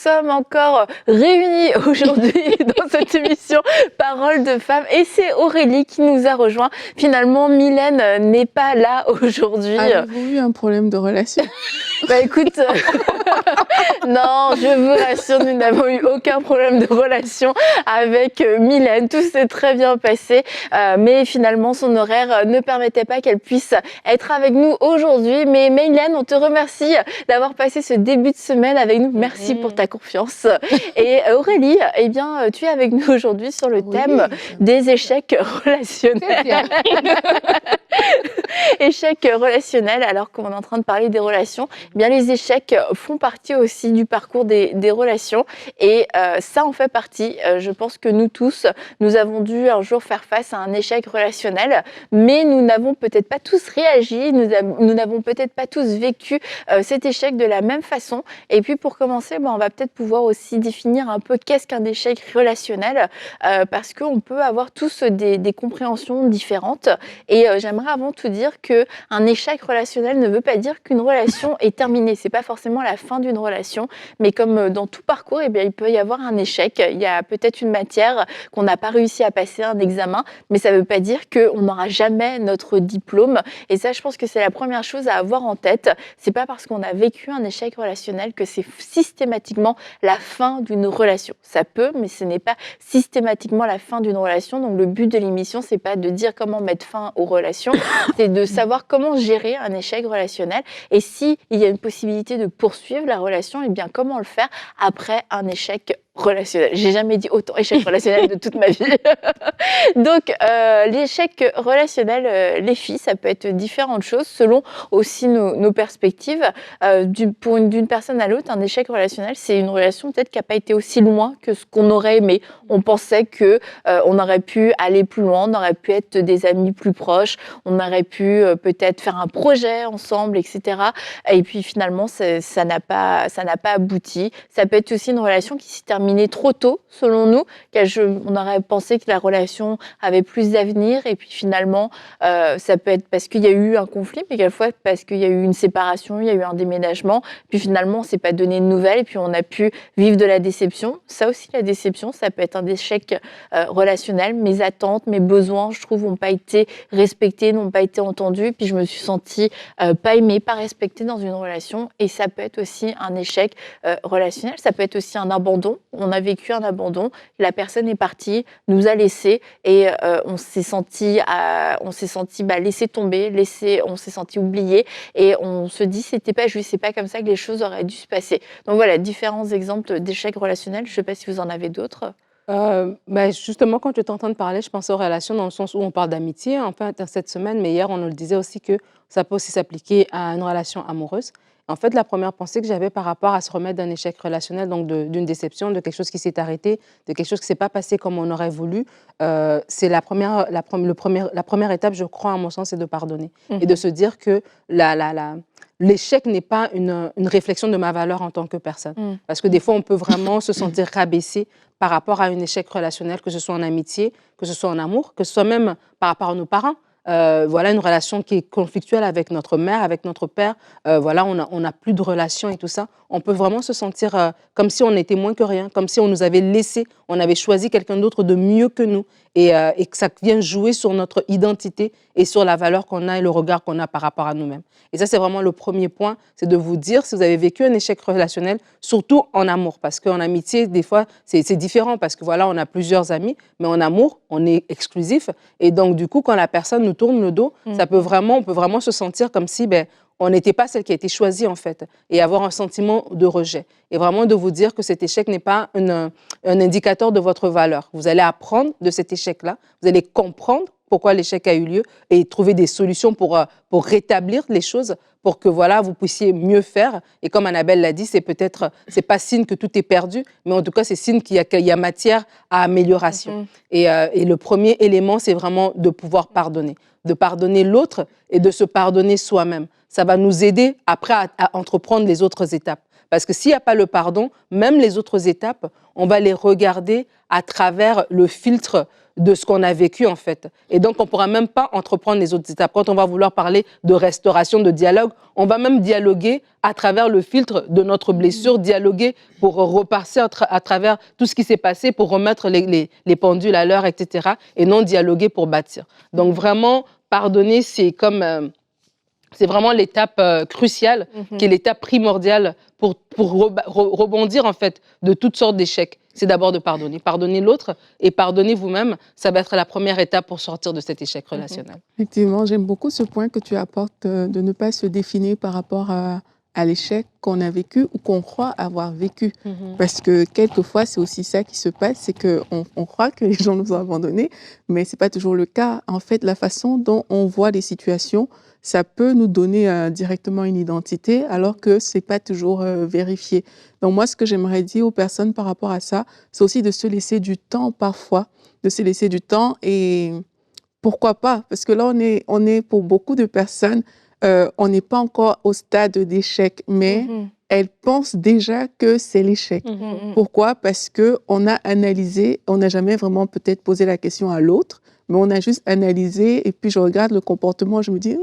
sommes encore réunis aujourd'hui dans cette émission Parole de femmes et c'est Aurélie qui nous a rejoint. Finalement, Mylène n'est pas là aujourd'hui. Avez-vous eu un problème de relation? Bah écoute, non, je vous rassure, nous n'avons eu aucun problème de relation avec Mylène. Tout s'est très bien passé, mais finalement son horaire ne permettait pas qu'elle puisse être avec nous aujourd'hui. Mais Mylène, on te remercie d'avoir passé ce début de semaine avec nous. Merci pour ta confiance. Et Aurélie, eh bien, tu es avec nous aujourd'hui sur le thème des échecs relationnels. Échecs relationnels, alors qu'on est en train de parler des relations, eh bien les échecs font partie aussi du parcours des relations et ça en fait partie. Je pense que nous tous, nous avons dû un jour faire face à un échec relationnel, mais nous n'avons peut-être pas tous réagi, nous n'avons peut-être pas tous vécu cet échec de la même façon. Et puis pour commencer, on va peut-être pouvoir aussi définir un peu qu'est-ce qu'un échec relationnel, parce qu'on peut avoir tous des compréhensions différentes. Et j'aimerais avant tout dire qu'un échec relationnel ne veut pas dire qu'une relation est terminée. C'est pas forcément la fin d'une relation, mais comme dans tout parcours, eh bien, il peut y avoir un échec. Il y a peut-être une matière qu'on n'a pas réussi à passer, un examen, mais ça ne veut pas dire qu'on n'aura jamais notre diplôme. Et ça, je pense que c'est la première chose à avoir en tête. C'est pas parce qu'on a vécu un échec relationnel que c'est systématiquement la fin d'une relation. Ça peut, mais ce n'est pas systématiquement la fin d'une relation. Donc le but de l'émission, c'est pas de dire comment mettre fin aux relations, c'est de savoir comment gérer un échec relationnel et s'il y a une possibilité de poursuivre la relation, et bien comment le faire après un échec relationnel. J'ai jamais dit autant échec relationnel de toute ma vie. Donc, l'échec relationnel, les filles, ça peut être différentes choses selon aussi nos perspectives. D'une personne à l'autre, un échec relationnel, c'est une relation peut-être qui n'a pas été aussi loin que ce qu'on aurait aimé. On pensait que on aurait pu aller plus loin, on aurait pu être des amis plus proches, on aurait pu peut-être faire un projet ensemble, etc. Et puis finalement, ça n'a pas abouti. Ça peut être aussi une relation qui s'est terminée trop tôt, selon nous. On aurait pensé que la relation avait plus d'avenir et puis finalement, ça peut être parce qu'il y a eu un conflit, mais quelquefois parce qu'il y a eu une séparation, il y a eu un déménagement, puis finalement, on ne s'est pas donné de nouvelles et puis on a pu vivre de la déception. Ça aussi, la déception, ça peut être un échec relationnel. Mes attentes, mes besoins, je trouve, n'ont pas été respectés, n'ont pas été entendus, puis je me suis sentie pas aimée, pas respectée dans une relation et ça peut être aussi un échec relationnel. Ça peut être aussi un abandon. On a vécu un abandon, la personne est partie, nous a laissés et on s'est senti laissé tomber, on s'est senti oublié et on se dit c'était pas juste, c'est pas comme ça que les choses auraient dû se passer. Donc voilà, différents exemples d'échecs relationnels. Je ne sais pas si vous en avez d'autres. Justement, quand tu étais en train de parler, je pensais aux relations dans le sens où on parle d'amitié, enfin, cette semaine, mais hier, on nous le disait aussi que ça peut aussi s'appliquer à une relation amoureuse. En fait, la première pensée que j'avais par rapport à se remettre d'un échec relationnel, donc d'une déception, de quelque chose qui s'est arrêté, de quelque chose qui ne s'est pas passé comme on aurait voulu, c'est la première étape, je crois, à mon sens, c'est de pardonner. Et de se dire que l'échec n'est pas une réflexion de ma valeur en tant que personne. Parce que des fois, on peut vraiment se sentir rabaissé par rapport à un échec relationnel, que ce soit en amitié, que ce soit en amour, que ce soit même par rapport à nos parents. Voilà une relation qui est conflictuelle avec notre mère, avec notre père. Voilà, on n'a plus de relation et tout ça. On peut vraiment se sentir comme si on était moins que rien, comme si on nous avait laissé, on avait choisi quelqu'un d'autre de mieux que nous et que ça vient jouer sur notre identité et sur la valeur qu'on a et le regard qu'on a par rapport à nous-mêmes. Et ça, c'est vraiment le premier point, c'est de vous dire si vous avez vécu un échec relationnel, surtout en amour, parce qu'en amitié, des fois, c'est différent parce que voilà, on a plusieurs amis, mais en amour, on est exclusif. Et donc, du coup, quand la personne nous tourne le dos, on peut vraiment se sentir comme si on n'était pas celle qui a été choisie, en fait, et avoir un sentiment de rejet. Et vraiment de vous dire que cet échec n'est pas un indicateur de votre valeur. Vous allez apprendre de cet échec-là, vous allez comprendre pourquoi l'échec a eu lieu et trouver des solutions pour rétablir les choses, pour que voilà, vous puissiez mieux faire. Et comme Annabelle l'a dit, c'est pas signe que tout est perdu, mais en tout cas, c'est signe qu'il y a matière à amélioration. Et le premier élément, c'est vraiment de pouvoir pardonner. De pardonner l'autre et de se pardonner soi-même. Ça va nous aider après à entreprendre les autres étapes. Parce que s'il n'y a pas le pardon, même les autres étapes, on va les regarder à travers le filtre de ce qu'on a vécu, en fait. Et donc, on ne pourra même pas entreprendre les autres étapes. Quand on va vouloir parler de restauration, de dialogue, on va même dialoguer à travers le filtre de notre blessure, dialoguer pour repartir à travers tout ce qui s'est passé, pour remettre les pendules à l'heure, etc. Et non dialoguer pour bâtir. Donc, vraiment, pardonner, c'est c'est vraiment l'étape cruciale, qui est l'étape primordiale pour rebondir, en fait, de toutes sortes d'échecs. C'est d'abord de pardonner. Pardonner l'autre et pardonner vous-même, ça va être la première étape pour sortir de cet échec relationnel. Effectivement, j'aime beaucoup ce point que tu apportes de ne pas se définir par rapport à l'échec qu'on a vécu ou qu'on croit avoir vécu. Parce que quelquefois, c'est aussi ça qui se passe, c'est qu'on croit que les gens nous ont abandonnés, mais ce n'est pas toujours le cas. En fait, la façon dont on voit les situations, ça peut nous donner directement une identité, alors que ce n'est pas toujours vérifié. Donc moi, ce que j'aimerais dire aux personnes par rapport à ça, c'est aussi de se laisser du temps parfois, de se laisser du temps et pourquoi pas? Parce que là, on est pour beaucoup de personnes, on n'est pas encore au stade d'échec, mais elles pensent déjà que c'est l'échec. Pourquoi? Parce qu'on a analysé, on n'a jamais vraiment peut-être posé la question à l'autre, mais on a juste analysé et puis je regarde le comportement, je me dis,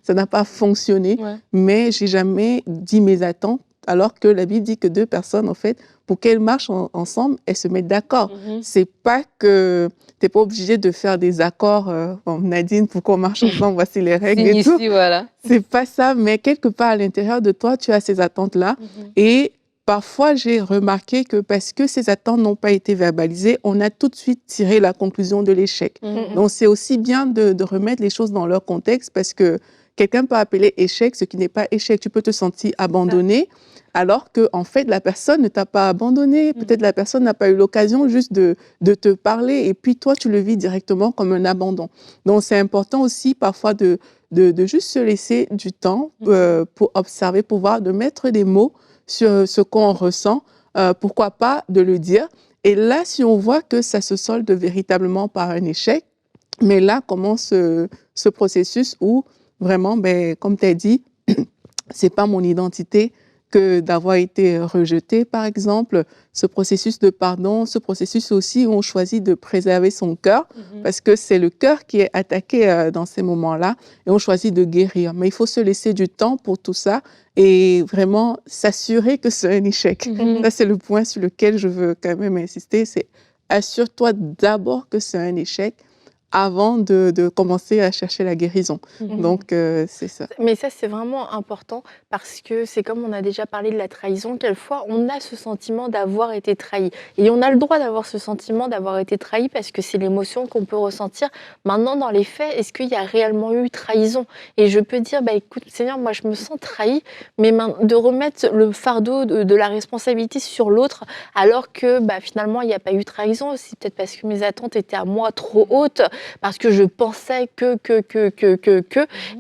ça n'a pas fonctionné, mais j'ai jamais dit mes attentes, alors que la Bible dit que deux personnes, en fait, pour qu'elles marchent ensemble, elles se mettent d'accord. C'est pas que tu n'es pas obligé de faire des accords, bon, Nadine, pour qu'on marche ensemble, voici les règles et tout. Voilà. C'est pas ça, mais quelque part à l'intérieur de toi, tu as ces attentes-là. Et parfois, j'ai remarqué que parce que ces attentes n'ont pas été verbalisées, on a tout de suite tiré la conclusion de l'échec. Donc, c'est aussi bien de remettre les choses dans leur contexte parce que quelqu'un peut appeler échec ce qui n'est pas échec. Tu peux te sentir abandonné alors que, en fait, la personne ne t'a pas abandonné. Peut-être la personne n'a pas eu l'occasion juste de te parler et puis toi, tu le vis directement comme un abandon. Donc, c'est important aussi parfois de juste se laisser du temps pour observer, pour voir, de mettre des mots sur ce qu'on ressent, pourquoi pas de le dire. Et là, si on voit que ça se solde véritablement par un échec, mais là commence ce processus où vraiment, ben, comme tu as dit, c'est pas mon identité que d'avoir été rejeté, par exemple. Ce processus de pardon, ce processus aussi où on choisit de préserver son cœur, parce que c'est le cœur qui est attaqué dans ces moments-là, et on choisit de guérir. Mais il faut se laisser du temps pour tout ça et vraiment s'assurer que c'est un échec. Ça, c'est le point sur lequel je veux quand même insister, c'est assure-toi d'abord que c'est un échec avant de commencer à chercher la guérison. Donc, c'est ça. Mais ça, c'est vraiment important parce que c'est comme on a déjà parlé de la trahison, quelquefois, on a ce sentiment d'avoir été trahi. Et on a le droit d'avoir ce sentiment d'avoir été trahi parce que c'est l'émotion qu'on peut ressentir. Maintenant, dans les faits, est-ce qu'il y a réellement eu trahison? Et je peux dire, bah, écoute, Seigneur, moi, je me sens trahi, mais de remettre le fardeau de la responsabilité sur l'autre alors que bah, finalement, il n'y a pas eu trahison. C'est peut-être parce que mes attentes étaient à moi trop hautes, parce que je pensais que.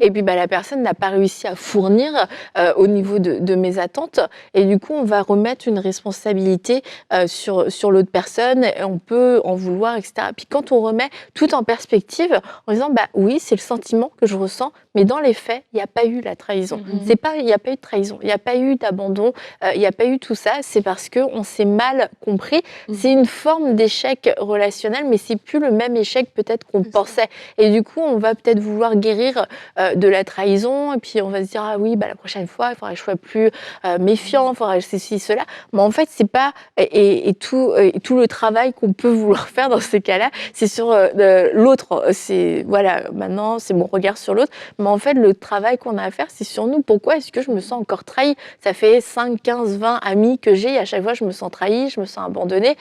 Et puis bah, la personne n'a pas réussi à fournir au niveau de mes attentes. Et du coup, on va remettre une responsabilité sur l'autre personne. Et on peut en vouloir, etc. Puis quand on remet tout en perspective, en disant, bah oui, c'est le sentiment que je ressens, mais dans les faits, il n'y a pas eu la trahison. Il n'y a pas eu de trahison, il n'y a pas eu d'abandon, il n'y a pas eu tout ça. C'est parce qu'on s'est mal compris. C'est une forme d'échec relationnel, mais c'est plus le même échec peut-être qu'on pensait. Et du coup, on va peut-être vouloir guérir de la trahison, et puis on va se dire, ah oui, bah, la prochaine fois, il faudrait que je sois plus méfiant, il faudrait que ceci, cela. Mais en fait, c'est pas... Et tout le travail qu'on peut vouloir faire dans ces cas-là, c'est sur l'autre. Voilà, maintenant, c'est mon regard sur l'autre. Mais en fait, le travail qu'on a à faire, c'est sur nous. Pourquoi est-ce que je me sens encore trahie? Ça fait 5, 15, 20 amis que j'ai, et à chaque fois, je me sens trahie, je me sens abandonnée.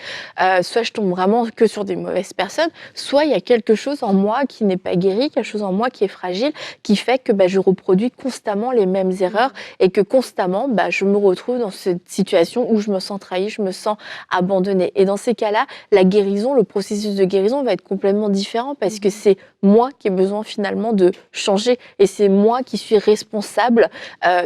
Soit je tombe vraiment que sur des mauvaises personnes, soit il y a quelque chose en moi qui n'est pas guéri, quelque chose en moi qui est fragile, qui fait que bah, je reproduis constamment les mêmes erreurs et que constamment, bah, je me retrouve dans cette situation où je me sens trahie, je me sens abandonnée. Et dans ces cas-là, la guérison, le processus de guérison va être complètement différent parce que c'est moi qui ai besoin finalement de changer et c'est moi qui suis responsable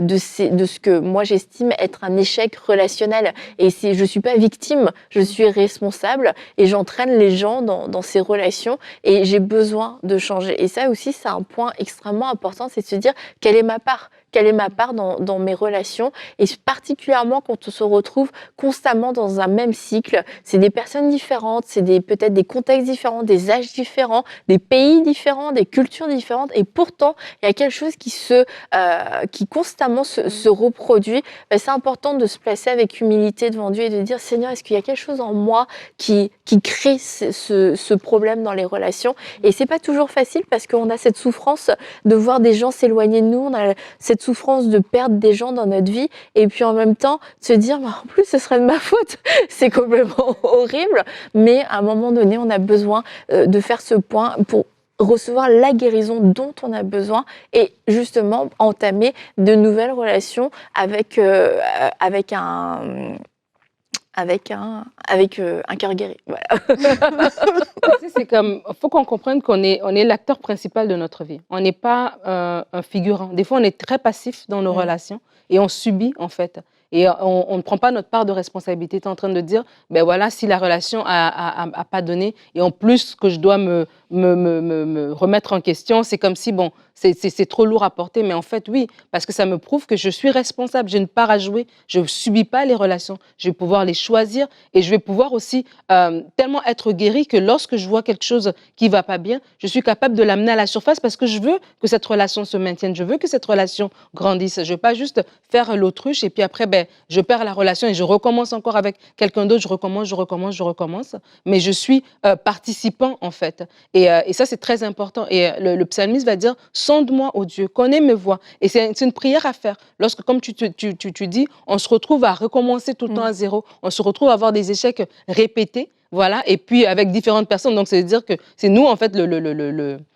de ce que moi j'estime être un échec relationnel. Et je ne suis pas victime, je suis responsable et j'entraîne les gens dans ces relations et j'ai besoin de changer. Et ça aussi, c'est un point extrêmement important, c'est de se dire quelle est ma part, quelle est ma part dans mes relations, et particulièrement quand on se retrouve constamment dans un même cycle. C'est des personnes différentes, c'est peut-être des contextes différents, des âges différents, des pays différents, des cultures différentes, et pourtant il y a quelque chose qui constamment se reproduit. Ben, c'est important de se placer avec humilité devant Dieu et de dire, Seigneur, est-ce qu'il y a quelque chose en moi qui crée ce problème dans les relations? Et c'est pas toujours facile parce qu'on a cette souffrance de voir des gens s'éloigner de nous, on a cette souffrance de perdre des gens dans notre vie, et puis en même temps se dire, bah, en plus ce serait de ma faute, c'est complètement horrible, mais à un moment donné on a besoin de faire ce point pour recevoir la guérison dont on a besoin et justement entamer de nouvelles relations avec un cœur guéri. Voilà. C'est comme, faut qu'on comprenne qu'on est l'acteur principal de notre vie. On n'est pas un figurant. Des fois, on est très passif dans nos relations et on subit en fait. Et on ne prend pas notre part de responsabilité. Tu es en train de dire, ben voilà, si la relation a pas donné, et en plus que je dois me remettre en question, c'est comme si, bon, c'est trop lourd à porter. Mais en fait, oui, parce que ça me prouve que je suis responsable, j'ai une part à jouer. Je ne subis pas les relations, je vais pouvoir les choisir, et je vais pouvoir aussi tellement être guérie que lorsque je vois quelque chose qui ne va pas bien, je suis capable de l'amener à la surface parce que je veux que cette relation se maintienne, je veux que cette relation grandisse. Je ne veux pas juste faire l'autruche et puis après, ben, je perds la relation et je recommence encore avec quelqu'un d'autre, je recommence, mais je suis participant en fait. Et ça, c'est très important. Et le psalmiste va dire, sonde-moi, ô Dieu, connais mes voies. Et c'est une prière à faire. Lorsque, comme tu dis, on se retrouve à recommencer tout le temps à zéro, on se retrouve à avoir des échecs répétés, voilà, et puis avec différentes personnes. Donc, c'est-à-dire que c'est nous, en fait, le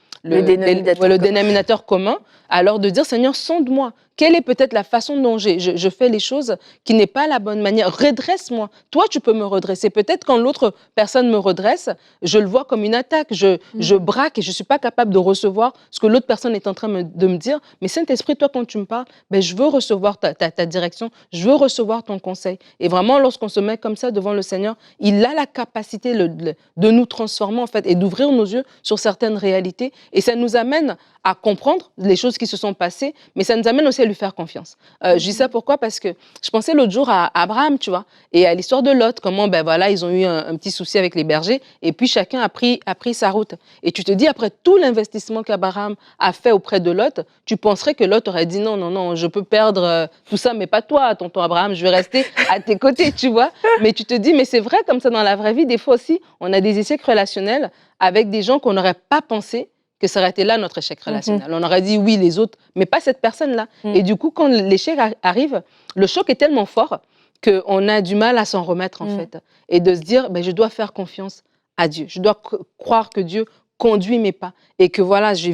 dénominateur commun. Alors de dire, Seigneur, sonde-moi. Quelle est peut-être la façon dont je fais les choses qui n'est pas la bonne manière? Redresse-moi. Toi, tu peux me redresser. Peut-être quand l'autre personne me redresse, je le vois comme une attaque. Je braque et je ne suis pas capable de recevoir ce que l'autre personne est en train de me dire. Mais Saint-Esprit, toi, quand tu me parles, ben, je veux recevoir ta direction. Je veux recevoir ton conseil. Et vraiment, lorsqu'on se met comme ça devant le Seigneur, il a la capacité de nous transformer, en fait, et d'ouvrir nos yeux sur certaines réalités. Et ça nous amène à comprendre les choses qui se sont passées, mais ça nous amène aussi à lui faire confiance. Je dis ça pourquoi? Parce que je pensais l'autre jour à Abraham, tu vois, et à l'histoire de Lot, comment, ben voilà, ils ont eu un petit souci avec les bergers, et puis chacun a pris sa route. Et tu te dis, après tout l'investissement qu'Abraham a fait auprès de Lot, tu penserais que Lot aurait dit, non, je peux perdre tout ça, mais pas toi, tonton Abraham, je vais rester à tes côtés, tu vois. Mais tu te dis, mais c'est vrai, comme ça, dans la vraie vie, des fois aussi, on a des échecs relationnels avec des gens qu'on n'aurait pas pensé que ça aurait été là notre échec relationnel. On aurait dit oui, les autres, mais pas cette personne-là. Et du coup, quand l'échec arrive, le choc est tellement fort qu'on a du mal à s'en remettre, en fait. Et de se dire, ben, je dois faire confiance à Dieu. Je dois croire que Dieu conduit mes pas. Et que voilà, je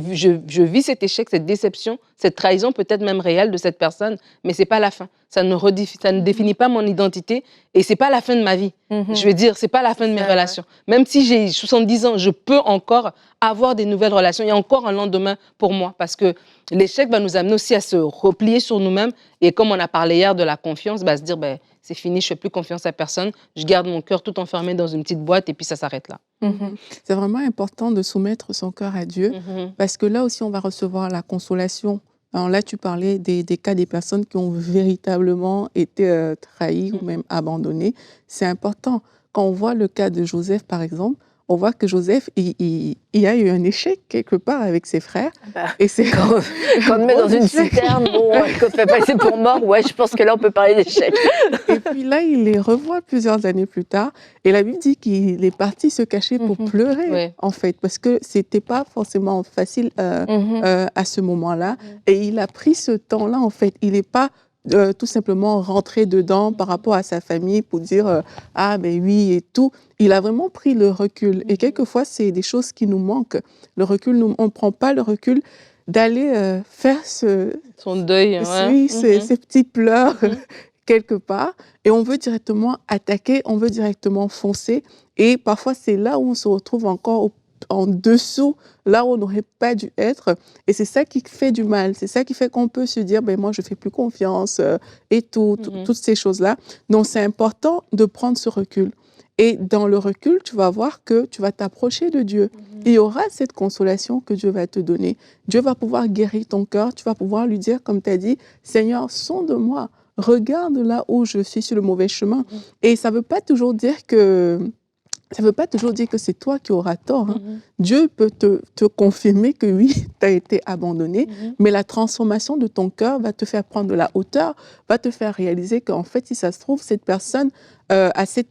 vis cet échec, cette déception, cette trahison peut-être même réelle de cette personne, mais ce n'est pas la fin. Ça ne définit pas mon identité et ce n'est pas la fin de ma vie. Je veux dire, ce n'est pas la fin de mes relations. Même si j'ai 70 ans, je peux encore avoir des nouvelles relations. Il y a encore un lendemain pour moi parce que l'échec va nous amener aussi à se replier sur nous-mêmes. Et comme on a parlé hier de la confiance, se dire, ben, c'est fini, je ne fais plus confiance à personne. Je garde mon cœur tout enfermé dans une petite boîte et puis ça s'arrête là. C'est vraiment important de soumettre son cœur à Dieu parce que là aussi, on va recevoir la consolation. Alors là, tu parlais des cas des personnes qui ont véritablement été trahies ou même abandonnées. C'est important. Quand on voit le cas de Joseph, par exemple, on voit que Joseph, il a eu un échec quelque part avec ses frères. Et c'est quand on te met dans une citerne, bon, quand on te fait passer pour mort, ouais, je pense que là, on peut parler d'échec. Et puis là, il les revoit plusieurs années plus tard. Et la Bible dit qu'il est parti se cacher pour pleurer, en fait, parce que c'était pas forcément facile à ce moment-là. Et il a pris ce temps-là, en fait. Il n'est pas tout simplement rentré dedans par rapport à sa famille pour dire ah ben oui et tout. Il a vraiment pris le recul. Et quelquefois, c'est des choses qui nous manquent. Le recul, on ne prend pas le recul d'aller faire son deuil, ces petits pleurs quelque part. Et on veut directement attaquer, on veut directement foncer. Et parfois, c'est là où on se retrouve encore en dessous, là où on n'aurait pas dû être. Et c'est ça qui fait du mal. C'est ça qui fait qu'on peut se dire, ben moi, je ne fais plus confiance et toutes ces choses-là. Donc, c'est important de prendre ce recul. Et dans le recul, tu vas voir que tu vas t'approcher de Dieu. il y aura cette consolation que Dieu va te donner. Dieu va pouvoir guérir ton cœur. Tu vas pouvoir lui dire, comme tu as dit, Seigneur, sonde-moi. Regarde là où je suis sur le mauvais chemin. Et ça ne veut pas toujours dire que c'est toi qui auras tort. Hein. Dieu peut te confirmer que oui, tu as été abandonné, mais la transformation de ton cœur va te faire prendre de la hauteur, va te faire réaliser qu'en fait, si ça se trouve, cette personne, à cette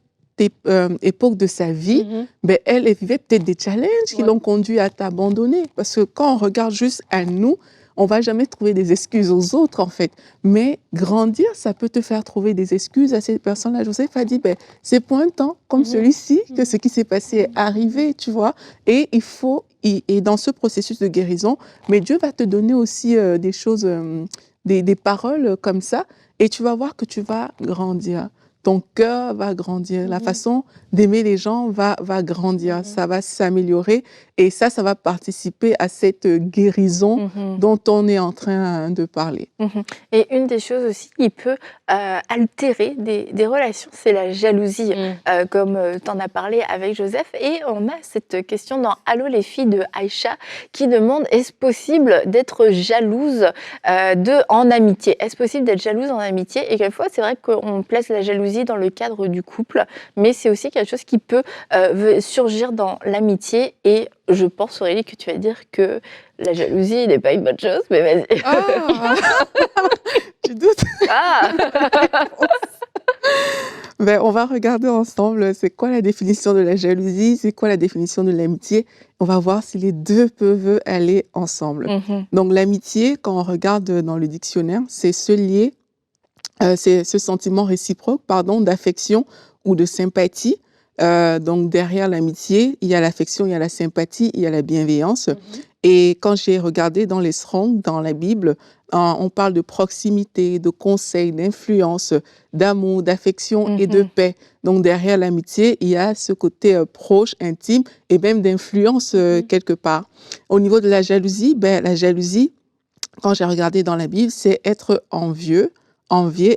époque de sa vie, ben, elle vivait peut-être des challenges qui l'ont conduit à t'abandonner. Parce que quand on regarde juste à nous, on va jamais trouver des excuses aux autres, en fait. Mais grandir, ça peut te faire trouver des excuses à ces personnes-là. Joseph a dit, ben, c'est pour un temps comme celui-ci que ce qui s'est passé est arrivé, tu vois. Et et dans ce processus de guérison, mais Dieu va te donner aussi des choses, des paroles comme ça, et tu vas voir que tu vas grandir. Ton cœur va grandir, la façon d'aimer les gens va grandir, ça va s'améliorer et ça va participer à cette guérison dont on est en train de parler. Et une des choses aussi qui peut altérer des relations, c'est la jalousie, comme tu en as parlé avec Joseph. Et on a cette question dans Allô les filles de Aïcha qui demande, est-ce possible d'être jalouse en amitié? Est-ce possible d'être jalouse en amitié? Et quelquefois, c'est vrai qu'on place la jalousie dans le cadre du couple, mais c'est aussi quelque chose qui peut surgir dans l'amitié. Et je pense, Aurélie, que tu vas dire que la jalousie n'est pas une bonne chose, mais vas-y. Ah tu doutes? Ah Ben, on va regarder ensemble, c'est quoi la définition de la jalousie, c'est quoi la définition de l'amitié. On va voir si les deux peuvent aller ensemble. Donc l'amitié, quand on regarde dans le dictionnaire, c'est c'est ce sentiment réciproque, d'affection ou de sympathie. Donc derrière l'amitié, il y a l'affection, il y a la sympathie, il y a la bienveillance. Et quand j'ai regardé dans les Strong, dans la Bible, on parle de proximité, de conseil, d'influence, d'amour, d'affection et de paix. Donc derrière l'amitié, il y a ce côté proche, intime et même d'influence quelque part. Au niveau de la jalousie, la jalousie, quand j'ai regardé dans la Bible, c'est être envieux,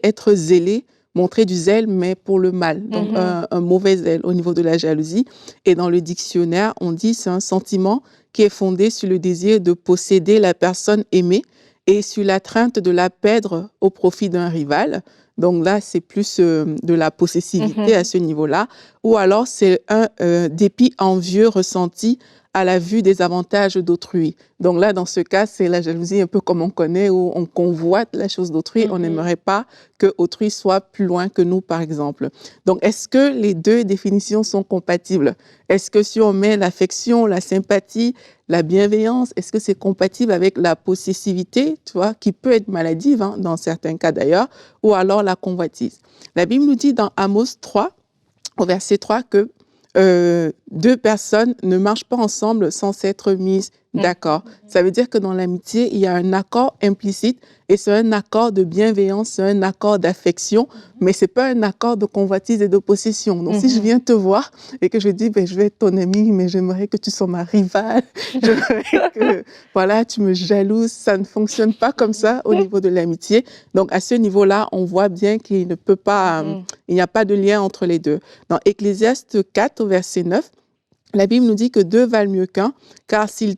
être zélé, montrer du zèle, mais pour le mal. Donc, un mauvais zèle au niveau de la jalousie. Et dans le dictionnaire, on dit c'est un sentiment qui est fondé sur le désir de posséder la personne aimée et sur l'atteinte de la perdre au profit d'un rival. Donc là, c'est plus de la possessivité à ce niveau-là. Ou alors, c'est un dépit envieux ressenti à la vue des avantages d'autrui. Donc là, dans ce cas, c'est la jalousie un peu comme on connaît, où on convoite la chose d'autrui, on n'aimerait pas que autrui soit plus loin que nous, par exemple. Donc, est-ce que les deux définitions sont compatibles? Est-ce que si on met l'affection, la sympathie, la bienveillance, est-ce que c'est compatible avec la possessivité, tu vois, qui peut être maladive, hein, dans certains cas d'ailleurs, ou alors la convoitise? La Bible nous dit dans Amos 3, au verset 3, que deux personnes ne marchent pas ensemble sans s'être mises d'accord. Ça veut dire que dans l'amitié, il y a un accord implicite et c'est un accord de bienveillance, c'est un accord d'affection, mais c'est pas un accord de convoitise et de possession. Donc, si je viens te voir et que je dis, je vais être ton ami, mais j'aimerais que tu sois ma rivale, j'aimerais que, voilà, tu me jalouses, ça ne fonctionne pas comme ça au niveau de l'amitié. Donc, à ce niveau-là, on voit bien qu'il ne peut pas, il n'y a pas de lien entre les deux. Dans Ecclésiaste 4, au verset 9, la Bible nous dit que deux valent mieux qu'un, car s'il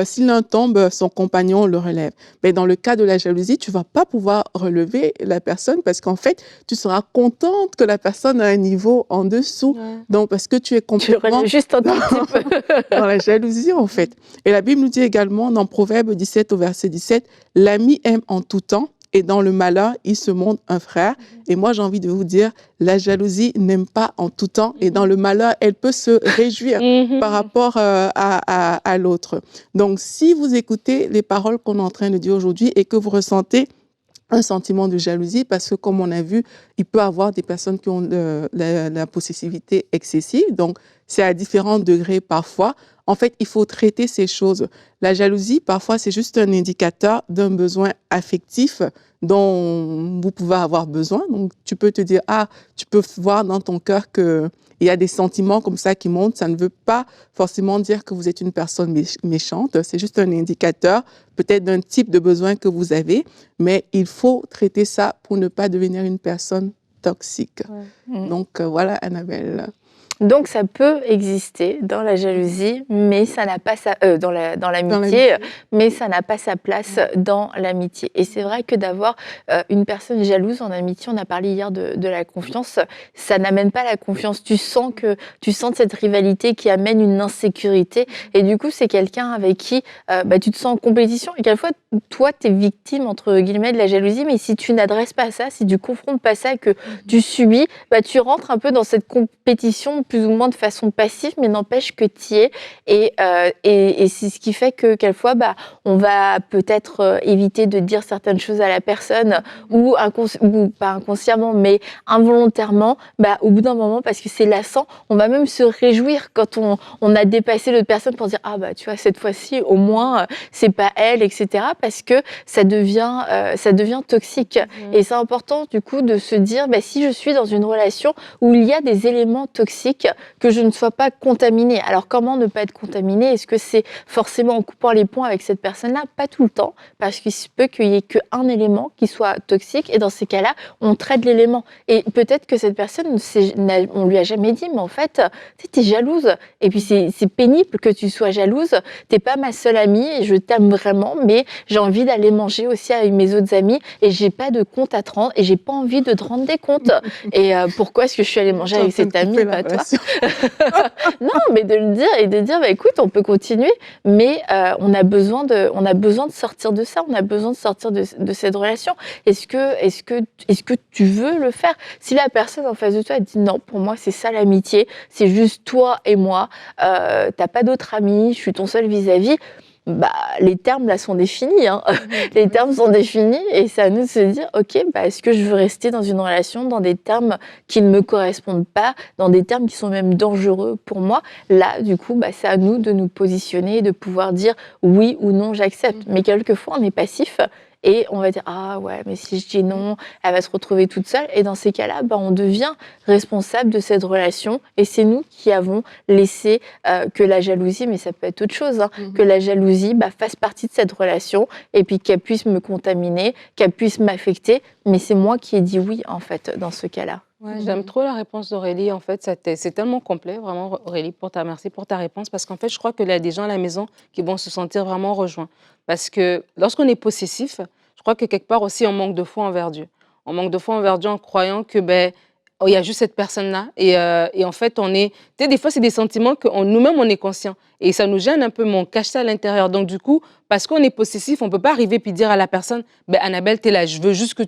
si l'un tombe, son compagnon le relève. Mais dans le cas de la jalousie, tu vas pas pouvoir relever la personne parce qu'en fait, tu seras contente que la personne a un niveau en dessous. Donc, parce que tu es complètement juste un petit peu dans la jalousie, en fait. Et la Bible nous dit également dans Proverbe 17 au verset 17, « L'ami aime en tout temps, et dans le malheur, il se montre un frère. » Et moi, j'ai envie de vous dire, la jalousie n'aime pas en tout temps. Et dans le malheur, elle peut se réjouir par rapport à l'autre. Donc, si vous écoutez les paroles qu'on est en train de dire aujourd'hui et que vous ressentez un sentiment de jalousie, parce que comme on a vu, il peut y avoir des personnes qui ont la possessivité excessive. Donc, c'est à différents degrés parfois. En fait, il faut traiter ces choses. La jalousie, parfois, c'est juste un indicateur d'un besoin affectif dont vous pouvez avoir besoin. Donc, tu peux te dire, tu peux voir dans ton cœur qu'il y a des sentiments comme ça qui montent. Ça ne veut pas forcément dire que vous êtes une personne méchante. C'est juste un indicateur, peut-être d'un type de besoin que vous avez. Mais il faut traiter ça pour ne pas devenir une personne toxique. Donc, voilà, Annabelle. Donc ça peut exister dans la jalousie, mais ça n'a pas dans l'amitié, mais ça n'a pas sa place dans l'amitié. Et c'est vrai que d'avoir une personne jalouse en amitié, on a parlé hier de la confiance, ça n'amène pas la confiance. Tu sens cette rivalité qui amène une insécurité. Et du coup, c'est quelqu'un avec qui tu te sens en compétition. Et quelquefois, toi, tu es victime, entre guillemets, de la jalousie. Mais si tu n'adresses pas ça, si tu confrontes pas ça, que tu subis, tu rentres un peu dans cette compétition plus ou moins de façon passive, mais n'empêche que tu y es. Et c'est ce qui fait que quelquefois, on va peut-être éviter de dire certaines choses à la personne, ou pas inconsciemment, mais involontairement, au bout d'un moment, parce que c'est lassant, on va même se réjouir quand on a dépassé l'autre personne pour dire « Ah tu vois, cette fois-ci, au moins, c'est pas elle, etc. » Parce que ça devient toxique. Et c'est important, du coup, de se dire si je suis dans une relation où il y a des éléments toxiques, que je ne sois pas contaminée. Alors, comment ne pas être contaminée? Est-ce que c'est forcément en coupant les ponts avec cette personne-là? Pas tout le temps, parce qu'il se peut qu'il n'y ait qu'un élément qui soit toxique, et dans ces cas-là, on traite l'élément. Et peut-être que cette personne, on lui a jamais dit, mais en fait, tu es jalouse. Et puis, c'est pénible que tu sois jalouse. T'es pas ma seule amie, et je t'aime vraiment, mais j'ai envie d'aller manger aussi avec mes autres amis, et j'ai pas de compte à te rendre, et j'ai pas envie de te rendre des comptes. Et pourquoi est-ce que je suis allée manger avec cette amie, pas toi? Non, mais de le dire et de dire, écoute, on peut continuer, mais on a besoin de sortir de ça, on a besoin de sortir de cette relation. Est-ce que tu veux le faire? Si la personne en face de toi dit non, pour moi c'est ça l'amitié, c'est juste toi et moi, t'as pas d'autres amis, je suis ton seul vis-à-vis. Les termes là sont définis, hein. Les termes sont définis, et c'est à nous de se dire ok, est-ce que je veux rester dans une relation dans des termes qui ne me correspondent pas, dans des termes qui sont même dangereux pour moi. Là du coup c'est à nous de nous positionner et de pouvoir dire oui ou non j'accepte. Mais quelquefois on est passif et on va dire ah ouais, mais si je dis non, elle va se retrouver toute seule, et dans ces cas-là on devient responsable de cette relation, et c'est nous qui avons laissé que la jalousie, mais ça peut être autre chose, que la jalousie fasse partie de cette relation, et puis qu'elle puisse me contaminer, qu'elle puisse m'affecter, mais c'est moi qui ai dit oui en fait dans ce cas-là. Ouais, j'aime trop la réponse d'Aurélie. En fait, c'est tellement complet, vraiment, Aurélie, merci pour ta réponse. Parce qu'en fait, je crois qu'il y a des gens à la maison qui vont se sentir vraiment rejoints. Parce que lorsqu'on est possessif, je crois que quelque part aussi, on manque de foi envers Dieu. On manque de foi envers Dieu en croyant que il y a juste cette personne-là. Et en fait, tu sais, des fois, c'est des sentiments que nous-mêmes, on est conscient. Et ça nous gêne un peu, mais on cache ça à l'intérieur. Donc, du coup, parce qu'on est possessif, on ne peut pas arriver puis dire à la personne, Annabelle, tu es là, je veux juste que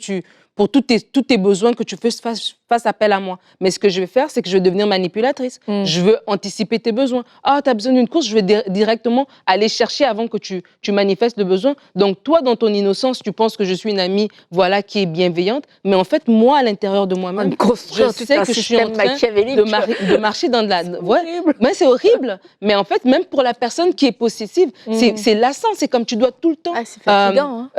pour tous tes besoins, que tu fasses appel à moi. Mais ce que je vais faire, c'est que je vais devenir manipulatrice. Je veux anticiper tes besoins. Ah, tu as besoin d'une course, je vais directement aller chercher avant que tu manifestes le besoin. Donc, toi, dans ton innocence, tu penses que je suis une amie, qui est bienveillante. Mais en fait, moi, à l'intérieur de moi-même, je sais que je suis en train de marcher dans de la... Ouais, c'est horrible. Mais en fait, même pour la personne qui est possessive, c'est lassant. C'est comme tu dois tout le temps... c'est fatigant.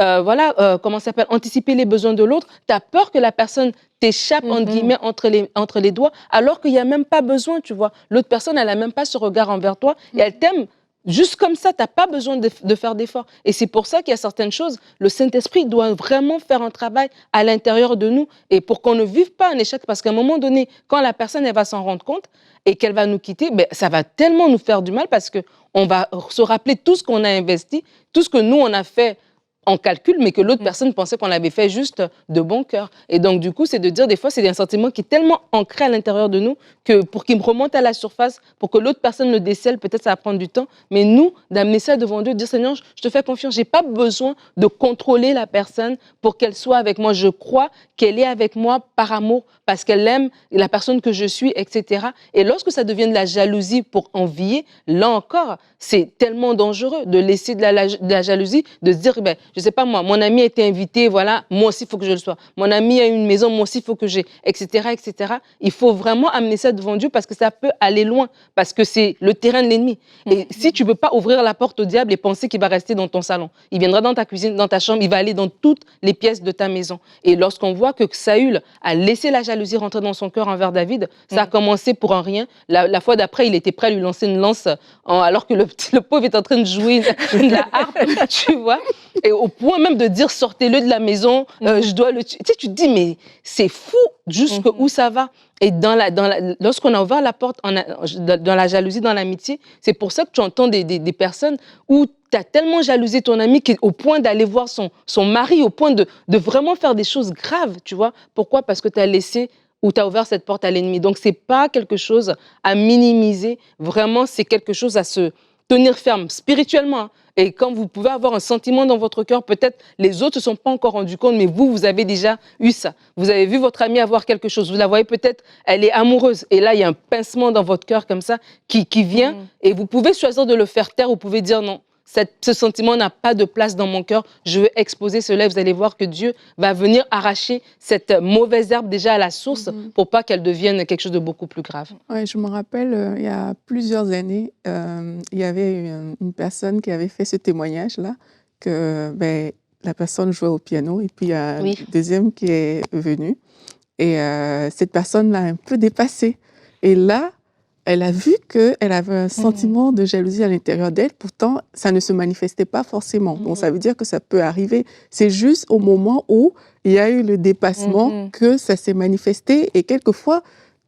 Comment ça s'appelle? Anticiper les besoins de l'autre. Tu as peur que la personne t'échappe, entre guillemets, entre les doigts, alors qu'il n'y a même pas besoin, tu vois. L'autre personne, elle n'a même pas ce regard envers toi, et elle t'aime juste comme ça. Tu n'as pas besoin de faire d'efforts. Et c'est pour ça qu'il y a certaines choses, le Saint-Esprit doit vraiment faire un travail à l'intérieur de nous, et pour qu'on ne vive pas un échec, parce qu'à un moment donné, quand la personne, elle va s'en rendre compte, et qu'elle va nous quitter, ça va tellement nous faire du mal, parce qu'on va se rappeler tout ce qu'on a investi, tout ce que nous, on a fait en calcul, mais que l'autre personne pensait qu'on l'avait fait juste de bon cœur. Et donc, du coup, c'est de dire, des fois, c'est un sentiment qui est tellement ancré à l'intérieur de nous que pour qu'il me remonte à la surface, pour que l'autre personne le décèle, peut-être ça va prendre du temps. Mais nous, d'amener ça devant Dieu, de dire, Seigneur, je te fais confiance, j'ai pas besoin de contrôler la personne pour qu'elle soit avec moi. Je crois qu'elle est avec moi par amour, parce qu'elle aime la personne que je suis, etc. Et lorsque ça devient de la jalousie pour envier, là encore, c'est tellement dangereux de laisser de la jalousie, de se dire, je sais pas moi, mon ami a été invité, voilà, moi aussi il faut que je le sois. Mon ami a une maison, moi aussi il faut que j'ai, etc., etc. Il faut vraiment amener ça devant Dieu, parce que ça peut aller loin, parce que c'est le terrain de l'ennemi. Et si tu veux pas ouvrir la porte au diable et penser qu'il va rester dans ton salon, il viendra dans ta cuisine, dans ta chambre, il va aller dans toutes les pièces de ta maison. Et lorsqu'on voit que Saül a laissé la jalousie rentrer dans son cœur envers David, ça a commencé pour un rien. La fois d'après, il était prêt à lui lancer une lance alors que le pauvre est en train de jouer de la harpe, tu vois. Et au point même de dire, sortez-le de la maison, je dois le tuer. Tu sais, tu te dis, mais c'est fou, jusqu'où ça va. Et lorsqu'on a ouvert la porte dans la jalousie, dans l'amitié, c'est pour ça que tu entends des personnes où tu as tellement jalousé ton ami au point d'aller voir son mari, au point de vraiment faire des choses graves, tu vois. Pourquoi? Parce que tu as laissé ou tu as ouvert cette porte à l'ennemi. Donc, ce n'est pas quelque chose à minimiser. Vraiment, c'est quelque chose à se tenir ferme spirituellement. Hein. Et quand vous pouvez avoir un sentiment dans votre cœur, peut-être les autres ne se sont pas encore rendus compte, mais vous avez déjà eu ça. Vous avez vu votre amie avoir quelque chose. Vous la voyez peut-être, elle est amoureuse. Et là, il y a un pincement dans votre cœur comme ça qui vient. Et vous pouvez choisir de le faire taire. Vous pouvez dire non. Ce sentiment n'a pas de place dans mon cœur. Je veux exposer cela. Vous allez voir que Dieu va venir arracher cette mauvaise herbe déjà à la source pour pas qu'elle devienne quelque chose de beaucoup plus grave. Ouais, je me rappelle, il y a plusieurs années, il y avait une personne qui avait fait ce témoignage-là, que la personne jouait au piano et puis il y a un deuxième qui est venu et cette personne l'a un peu dépassée. Et là, elle a vu qu'elle avait un sentiment de jalousie à l'intérieur d'elle. Pourtant, ça ne se manifestait pas forcément. Donc, ça veut dire que ça peut arriver. C'est juste au moment où il y a eu le dépassement que ça s'est manifesté. Et quelquefois,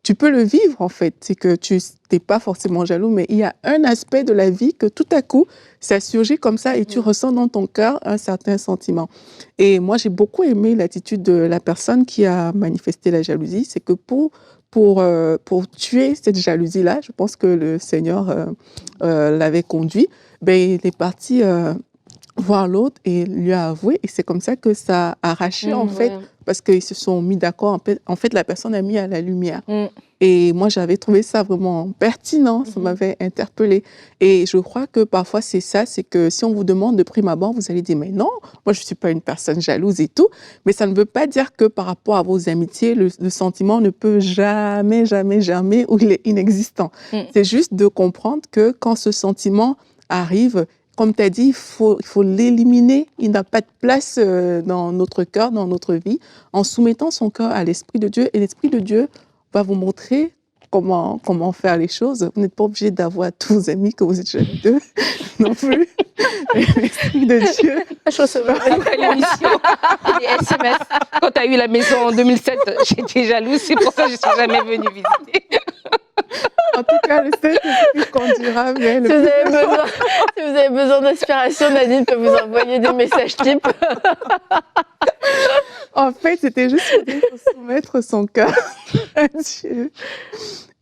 tu peux le vivre, en fait. C'est que tu n'es pas forcément jaloux, mais il y a un aspect de la vie que tout à coup, ça surgit comme ça et tu ressens dans ton cœur un certain sentiment. Et moi, j'ai beaucoup aimé l'attitude de la personne qui a manifesté la jalousie. C'est que pour tuer cette jalousie-là, je pense que le Seigneur l'avait conduit, il est parti voir l'autre et lui a avoué. Et c'est comme ça que ça a arraché, en fait, parce qu'ils se sont mis d'accord. En fait, la personne a mis à la lumière. Et moi, j'avais trouvé ça vraiment pertinent, ça m'avait interpellée. Et je crois que parfois, c'est ça, c'est que si on vous demande de prime abord, vous allez dire, mais non, moi, je ne suis pas une personne jalouse et tout. Mais ça ne veut pas dire que par rapport à vos amitiés, le sentiment ne peut jamais, ou il est inexistant. C'est juste de comprendre que quand ce sentiment arrive, comme tu as dit, il faut l'éliminer. Il n'a pas de place dans notre cœur, dans notre vie, en soumettant son cœur à l'Esprit de Dieu. Et l'Esprit de Dieu va vous montrer comment faire les choses. Vous n'êtes pas obligé d'avoir tous vos amis que vous êtes jaloux d'eux non plus. L'Esprit de Dieu. Je recevais après l'émission des SMS. Quand tu as eu la maison en 2007, j'étais jalouse. C'est pour ça que je ne suis jamais venue visiter. En tout cas, le Saint-Esprit conduira vers le... Si vous avez besoin d'inspiration, Nadine peut vous envoyer des messages types. En fait, c'était juste pour soumettre son cœur à Dieu.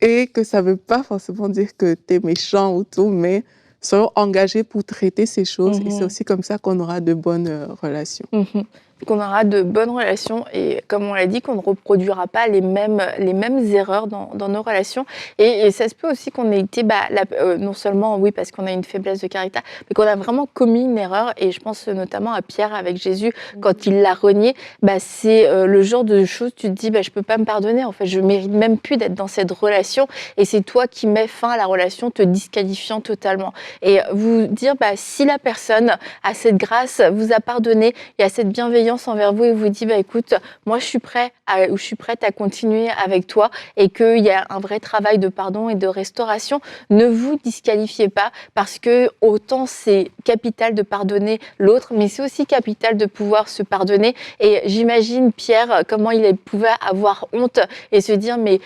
Et que ça ne veut pas forcément dire que tu es méchant ou tout, mais soyons engagés pour traiter ces choses. Et c'est aussi comme ça qu'on aura de bonnes relations. Qu'on aura de bonnes relations et comme on l'a dit, qu'on ne reproduira pas les mêmes erreurs dans nos relations. Et ça se peut aussi qu'on ait été, non seulement, oui, parce qu'on a une faiblesse de caractère, mais qu'on a vraiment commis une erreur. Et je pense notamment à Pierre avec Jésus, quand il l'a renié, c'est le genre de choses, tu te dis, je ne peux pas me pardonner. En fait, je ne mérite même plus d'être dans cette relation. Et c'est toi qui mets fin à la relation, te disqualifiant totalement. Et vous dire, si la personne a cette grâce, vous a pardonné, il y a cette bienveillance envers vous et vous dit écoute, moi je suis prête à continuer avec toi et qu'il y a un vrai travail de pardon et de restauration, ne vous disqualifiez pas parce que autant c'est capital de pardonner l'autre, mais c'est aussi capital de pouvoir se pardonner. Et j'imagine Pierre comment il pouvait avoir honte et se dire mais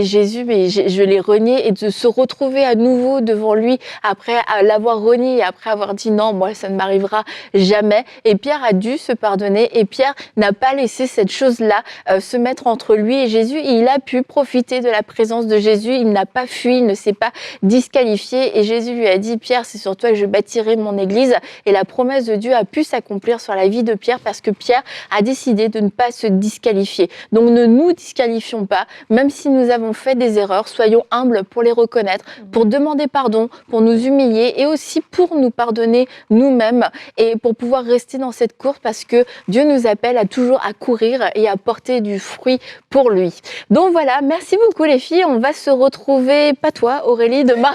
Jésus, je l'ai renié, et de se retrouver à nouveau devant lui après l'avoir renié et après avoir dit non, moi ça ne m'arrivera jamais. Et Pierre a dû se pardonner. Et Pierre n'a pas laissé cette chose-là se mettre entre lui et Jésus. Il a pu profiter de la présence de Jésus. Il n'a pas fui, il ne s'est pas disqualifié. Et Jésus lui a dit, Pierre, c'est sur toi que je bâtirai mon église. Et la promesse de Dieu a pu s'accomplir sur la vie de Pierre parce que Pierre a décidé de ne pas se disqualifier. Donc ne nous disqualifions pas, même si nous avons fait des erreurs. Soyons humbles pour les reconnaître, pour demander pardon, pour nous humilier et aussi pour nous pardonner nous-mêmes et pour pouvoir rester dans cette course parce que Dieu nous appelle toujours à courir et à porter du fruit pour lui. Donc voilà, merci beaucoup les filles. On va se retrouver, pas toi Aurélie, demain.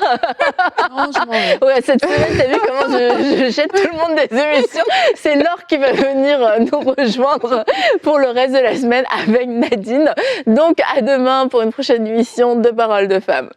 Non, je m'en vais. Ouais, cette semaine, t'as vu comment je jette tout le monde des émissions. C'est Laure qui va venir nous rejoindre pour le reste de la semaine avec Nadine. Donc à demain pour une prochaine émission de Paroles de Femmes.